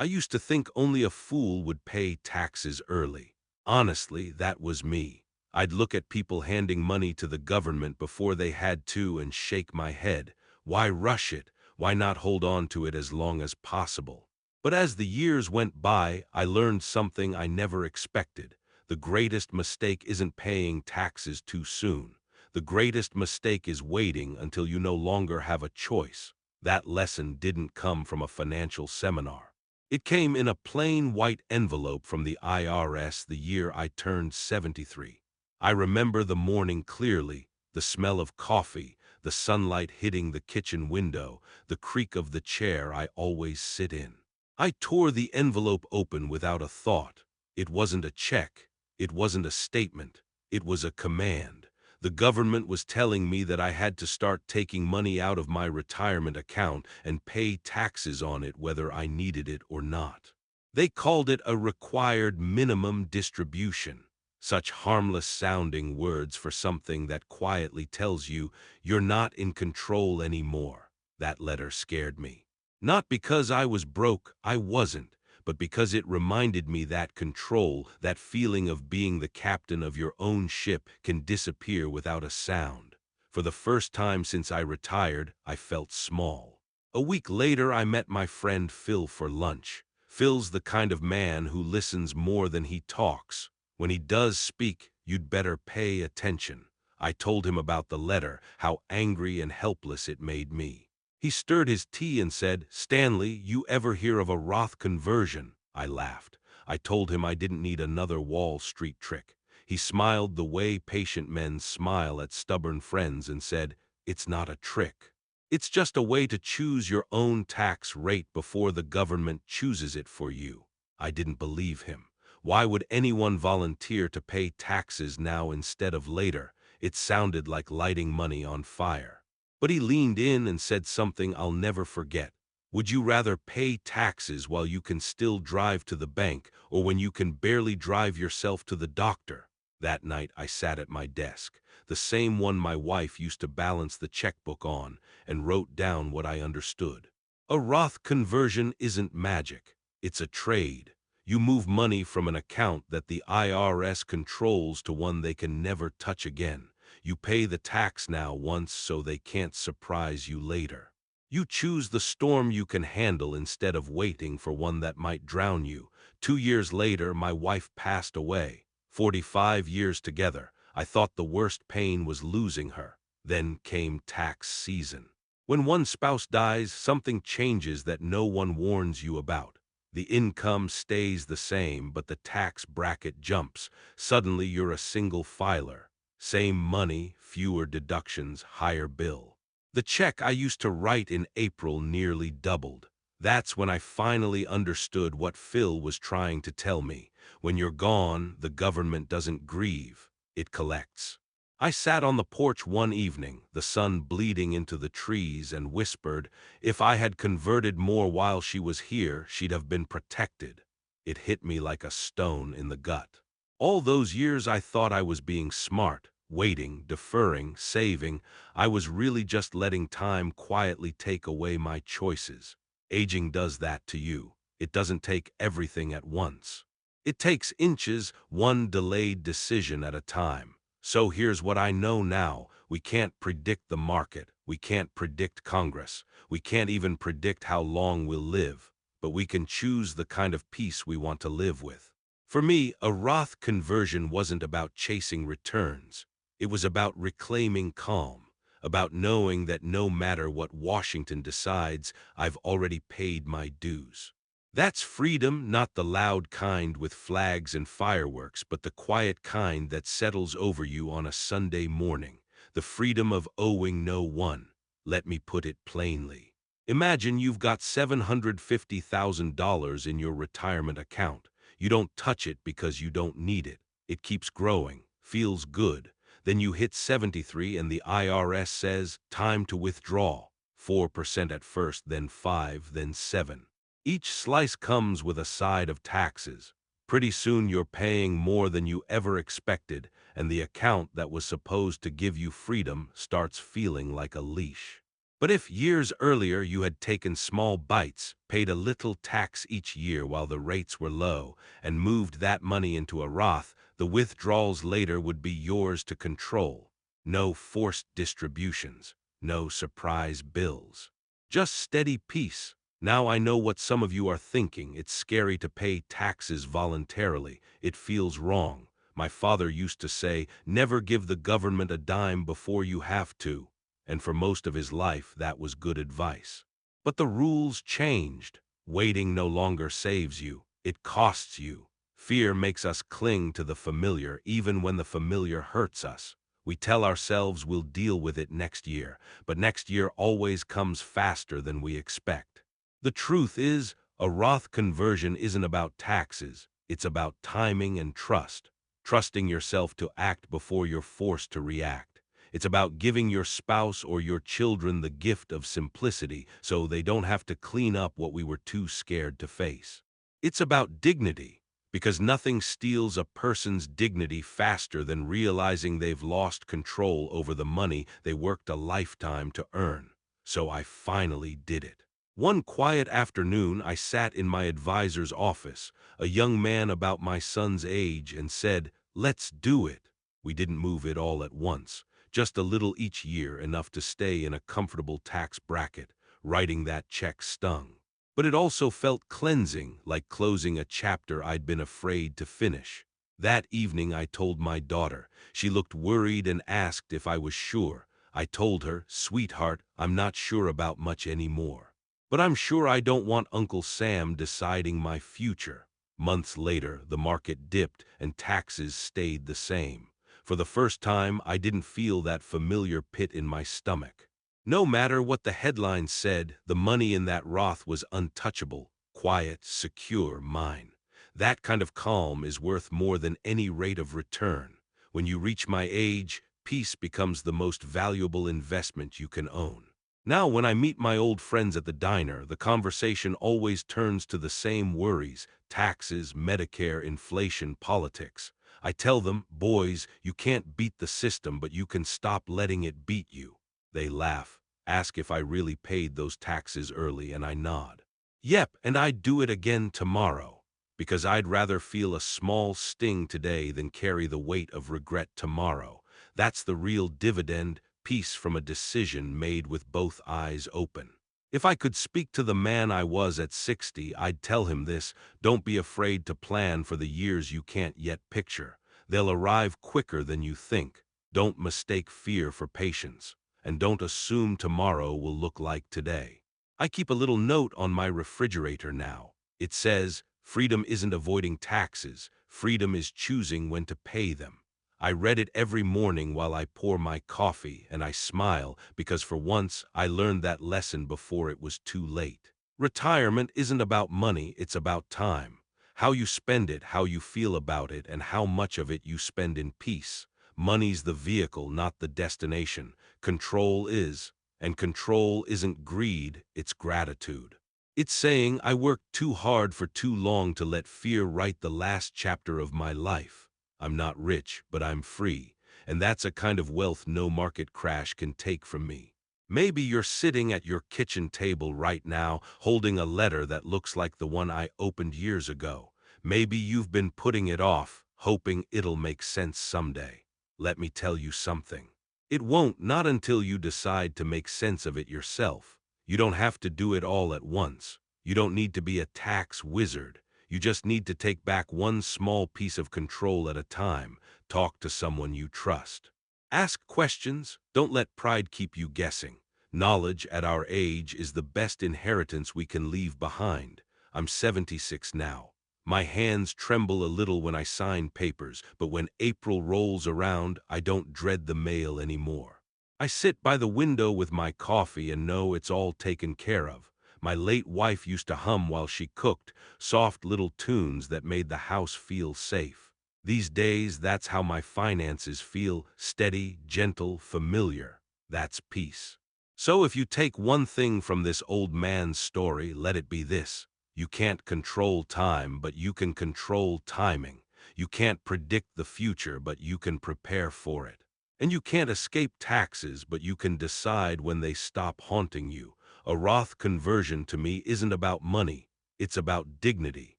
I used to think only a fool would pay taxes early. Honestly, that was me. I'd look at people handing money to the government before they had to and shake my head. Why rush it? Why not hold on to it as long as possible? But as the years went by, I learned something I never expected. The greatest mistake isn't paying taxes too soon. The greatest mistake is waiting until you no longer have a choice. That lesson didn't come from a financial seminar. It came in a plain white envelope from the IRS the year I turned 73. I remember the morning clearly, the smell of coffee, the sunlight hitting the kitchen window, the creak of the chair I always sit in. I tore the envelope open without a thought. It wasn't a check. It wasn't a statement. It was a command. The government was telling me that I had to start taking money out of my retirement account and pay taxes on it whether I needed it or not. They called it a required minimum distribution. Such harmless-sounding words for something that quietly tells you you're not in control anymore. That letter scared me. Not because I was broke, I wasn't, but because it reminded me that control, that feeling of being the captain of your own ship, can disappear without a sound. For the first time since I retired, I felt small. A week later, I met my friend Phil for lunch. Phil's the kind of man who listens more than he talks. When he does speak, you'd better pay attention. I told him about the letter, how angry and helpless it made me. He stirred his tea and said, "Stanley, you ever hear of a Roth conversion?" I laughed. I told him I didn't need another Wall Street trick. He smiled the way patient men smile at stubborn friends and said, "It's not a trick. It's just a way to choose your own tax rate before the government chooses it for you." I didn't believe him. Why would anyone volunteer to pay taxes now instead of later? It sounded like lighting money on fire. But he leaned in and said something I'll never forget. Would you rather pay taxes while you can still drive to the bank, or when you can barely drive yourself to the doctor? That night I sat at my desk, the same one my wife used to balance the checkbook on, and wrote down what I understood. A Roth conversion isn't magic. It's a trade. You move money from an account that the IRS controls to one they can never touch again. You pay the tax now once so they can't surprise you later. You choose the storm you can handle instead of waiting for one that might drown you. 2 years later, my wife passed away. 45 years together. I thought the worst pain was losing her. Then came tax season. When one spouse dies, something changes that no one warns you about. The income stays the same, but the tax bracket jumps. Suddenly you're a single filer. Same money, fewer deductions, higher bill. The check I used to write in April nearly doubled. That's when I finally understood what Phil was trying to tell me. When you're gone, the government doesn't grieve, it collects. I sat on the porch one evening, the sun bleeding into the trees, and whispered, if I had converted more while she was here, she'd have been protected. It hit me like a stone in the gut. All those years I thought I was being smart, waiting, deferring, saving. I was really just letting time quietly take away my choices. Aging does that to you. It doesn't take everything at once. It takes inches, one delayed decision at a time. So here's what I know now. We can't predict the market. We can't predict Congress. We can't even predict how long we'll live. But we can choose the kind of peace we want to live with. For me, a Roth conversion wasn't about chasing returns. It was about reclaiming calm, about knowing that no matter what Washington decides, I've already paid my dues. That's freedom, not the loud kind with flags and fireworks, but the quiet kind that settles over you on a Sunday morning. The freedom of owing no one. Let me put it plainly. Imagine you've got $750,000 in your retirement account. You don't touch it because you don't need it. It keeps growing, feels good. Then you hit 73 and the IRS says, time to withdraw. 4% at first, then 5, then 7. Each slice comes with a side of taxes. Pretty soon you're paying more than you ever expected, and the account that was supposed to give you freedom starts feeling like a leash. But if years earlier you had taken small bites, paid a little tax each year while the rates were low, and moved that money into a Roth, the withdrawals later would be yours to control. No forced distributions, no surprise bills. Just steady peace. Now I know what some of you are thinking. It's scary to pay taxes voluntarily. It feels wrong. My father used to say, never give the government a dime before you have to. And for most of his life, that was good advice. But the rules changed. Waiting no longer saves you. It costs you. Fear makes us cling to the familiar, even when the familiar hurts us. We tell ourselves we'll deal with it next year, but next year always comes faster than we expect. The truth is, a Roth conversion isn't about taxes. It's about timing and trust. Trusting yourself to act before you're forced to react. It's about giving your spouse or your children the gift of simplicity so they don't have to clean up what we were too scared to face. It's about dignity, because nothing steals a person's dignity faster than realizing they've lost control over the money they worked a lifetime to earn. So I finally did it. One quiet afternoon, I sat in my advisor's office, a young man about my son's age, and said, "Let's do it." We didn't move it all at once, just a little each year, enough to stay in a comfortable tax bracket. Writing that check stung. But it also felt cleansing, like closing a chapter I'd been afraid to finish. That evening I told my daughter. She looked worried and asked if I was sure. I told her, "Sweetheart, I'm not sure about much anymore. But I'm sure I don't want Uncle Sam deciding my future." Months later, the market dipped and taxes stayed the same. For the first time, I didn't feel that familiar pit in my stomach. No matter what the headlines said, the money in that Roth was untouchable, quiet, secure, mine. That kind of calm is worth more than any rate of return. When you reach my age, peace becomes the most valuable investment you can own. Now, when I meet my old friends at the diner, the conversation always turns to the same worries: taxes, Medicare, inflation, politics. I tell them, "Boys, you can't beat the system, but you can stop letting it beat you." They laugh, ask if I really paid those taxes early, and I nod. Yep, and I'd do it again tomorrow, because I'd rather feel a small sting today than carry the weight of regret tomorrow. That's the real dividend, peace from a decision made with both eyes open. If I could speak to the man I was at 60, I'd tell him this: don't be afraid to plan for the years you can't yet picture. They'll arrive quicker than you think. Don't mistake fear for patience. And don't assume tomorrow will look like today. I keep a little note on my refrigerator now. It says, "Freedom isn't avoiding taxes. Freedom is choosing when to pay them." I read it every morning while I pour my coffee, and I smile because for once I learned that lesson before it was too late. Retirement isn't about money, it's about time. How you spend it, how you feel about it, and how much of it you spend in peace. Money's the vehicle, not the destination. Control is, and control isn't greed, it's gratitude. It's saying, "I worked too hard for too long to let fear write the last chapter of my life. I'm not rich, but I'm free, and that's a kind of wealth no market crash can take from me." Maybe you're sitting at your kitchen table right now, holding a letter that looks like the one I opened years ago. Maybe you've been putting it off, hoping it'll make sense someday. Let me tell you something. It won't, not until you decide to make sense of it yourself. You don't have to do it all at once. You don't need to be a tax wizard. You just need to take back one small piece of control at a time. Talk to someone you trust. Ask questions. Don't let pride keep you guessing. Knowledge at our age is the best inheritance we can leave behind. I'm 76 now. My hands tremble a little when I sign papers, but when April rolls around, I don't dread the mail anymore. I sit by the window with my coffee and know it's all taken care of. My late wife used to hum while she cooked, soft little tunes that made the house feel safe. These days, that's how my finances feel: steady, gentle, familiar. That's peace. So if you take one thing from this old man's story, let it be this: you can't control time, but you can control timing. You can't predict the future, but you can prepare for it. And you can't escape taxes, but you can decide when they stop haunting you. A Roth conversion to me isn't about money. It's about dignity.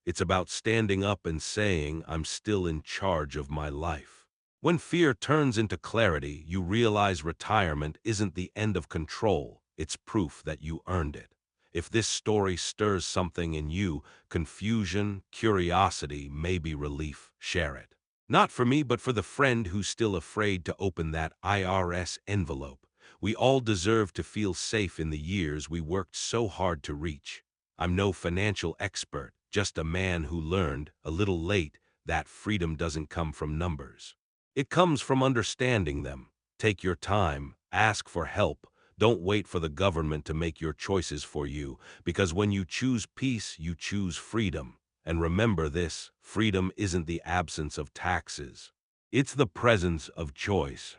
It's about standing up and saying, I'm still in charge of my life. When fear turns into clarity, you realize retirement isn't the end of control. It's proof that you earned it. If this story stirs something in you, confusion, curiosity, maybe relief, share it. Not for me, but for the friend who's still afraid to open that IRS envelope. We all deserve to feel safe in the years we worked so hard to reach. I'm no financial expert, just a man who learned, a little late, that freedom doesn't come from numbers. It comes from understanding them. Take your time, ask for help. Don't wait for the government to make your choices for you, because when you choose peace, you choose freedom. And remember this, freedom isn't the absence of taxes. It's the presence of choice.